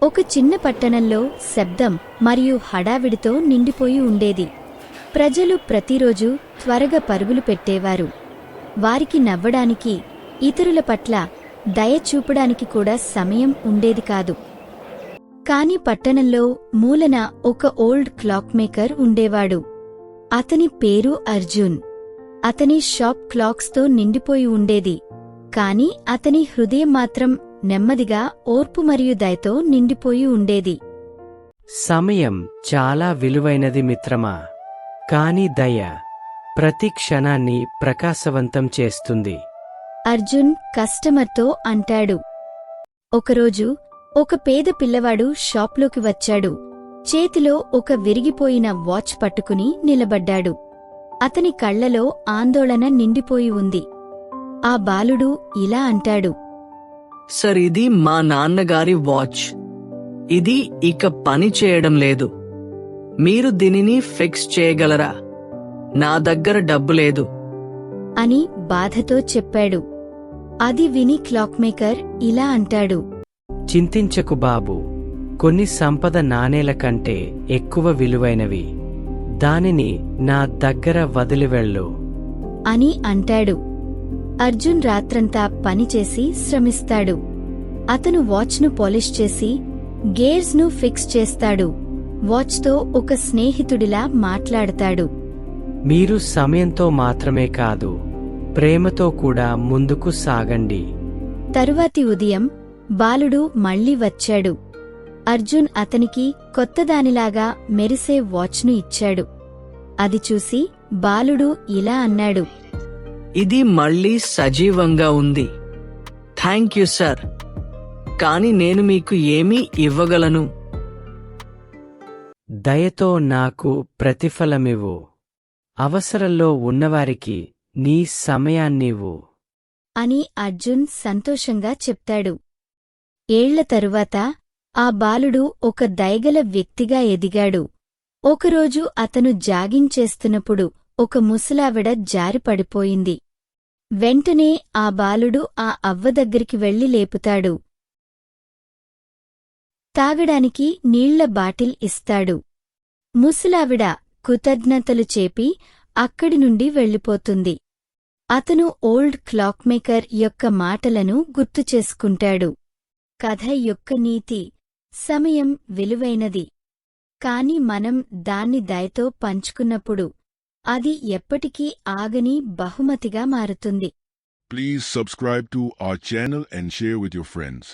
ఒక చిన్న పట్టణంలో శబ్దం మరియు హడావిడితో నిండిపోయి ఉండేది. ప్రజలు ప్రతిరోజూ త్వరగా పరుగులు పెట్టేవారు. వారికి నవ్వడానికి, ఇతరుల పట్ల దయ చూపడానికి కూడా సమయం ఉండేది కాదు. కాని పట్టణంలో మూలన ఒక ఓల్డ్ క్లాక్ మేకర్ ఉండేవాడు. అతని పేరు అర్జున్. అతని షాప్ క్లాక్స్తో నిండిపోయి ఉండేది. కాని అతని హృదయం మాత్రం నెమ్మదిగా ఓర్పు మరియు దయతో నిండిపోయి ఉండేది. సమయం చాలా విలువైనది మిత్రమా, కాని దయ ప్రతి క్షణాన్ని ప్రకాశవంతం చేస్తుంది. అర్జున్ కస్టమర్తో అంటాడు. ఒకరోజు ఒక పేద పిల్లవాడు షాప్లోకి వచ్చాడు. చేతిలో ఒక విరిగిపోయిన వాచ్ పట్టుకుని నిలబడ్డాడు. అతని కళ్లలో ఆందోళన నిండిపోయి ఉంది. ఆ బాలుడు ఇలా అంటాడు. సర్, ఇది మా నాన్నగారి వాచ్. ఇది ఇక పని చేయడం లేదు. మీరు దీనిని ఫిక్స్ చేయగలరా? నా దగ్గర డబ్బు లేదు అని బాధతో చెప్పాడు. అది విని క్లాక్ మేకర్ ఇలా అంటాడు. చింతించకు బాబూ, కొన్ని సంపద నాణేల కంటే ఎక్కువ విలువైనవి. దానిని నా దగ్గర వదిలివెళ్ళు అని అంటాడు. అర్జున్ రాత్రంతా పనిచేసి శ్రమిస్తాడు. అతను వాచ్ను పాలిష్ చేసి గేర్స్ను ఫిక్స్ చేస్తాడు. వాచ్తో ఒక స్నేహితుడిలా మాట్లాడతాడు. మీరు సమయంతో మాత్రమే కాదు, ప్రేమతో కూడా ముందుకు సాగండి. తరువాతి ఉదయం బాలుడు మళ్ళీ వచ్చాడు. అర్జున్ అతనికి కొత్తదానిలాగా మెరిసే వాచ్ను ఇచ్చాడు. అది చూసి బాలుడు ఇలా అన్నాడు. ఇది మళ్ళీ సజీవంగా ఉంది. థ్యాంక్ యూ సార్, కానీ నేను మీకు ఏమీ ఇవ్వగలను? దయతో నాకు ప్రతిఫలమివ్వు. అవసరంలో ఉన్నవారికి నీ సమయాన్నివ్వు అని అర్జున్ సంతోషంగా చెప్తాడు. ఏళ్ల తరువాత ఆ బాలుడు ఒక దయగల వ్యక్తిగా ఎదిగాడు. ఒకరోజు అతను జాగింగ్ చేస్తున్నప్పుడు ఒక ముసలావిడ జారిపడిపోయింది. వెంటనే ఆ బాలుడు ఆ అవ్వ దగ్గరికి వెళ్లి లేపుతాడు. తాగడానికి నీళ్ల బాటిల్ ఇస్తాడు. ముసలావిడ కృతజ్ఞతలు చేపి అక్కడి నుండి వెళ్ళిపోతుంది. అతను ఓల్డ్ క్లాక్ మేకర్ యొక్క మాటలను గుర్తుచేసుకుంటాడు. కథ యొక్క నీతి: సమయం విలువైనది, కాని మనం దాన్ని దయతో పంచుకున్నప్పుడు అది ఎప్పటికీ ఆగని బహుమతిగా మారుతుంది. Please subscribe to our channel and share with your friends.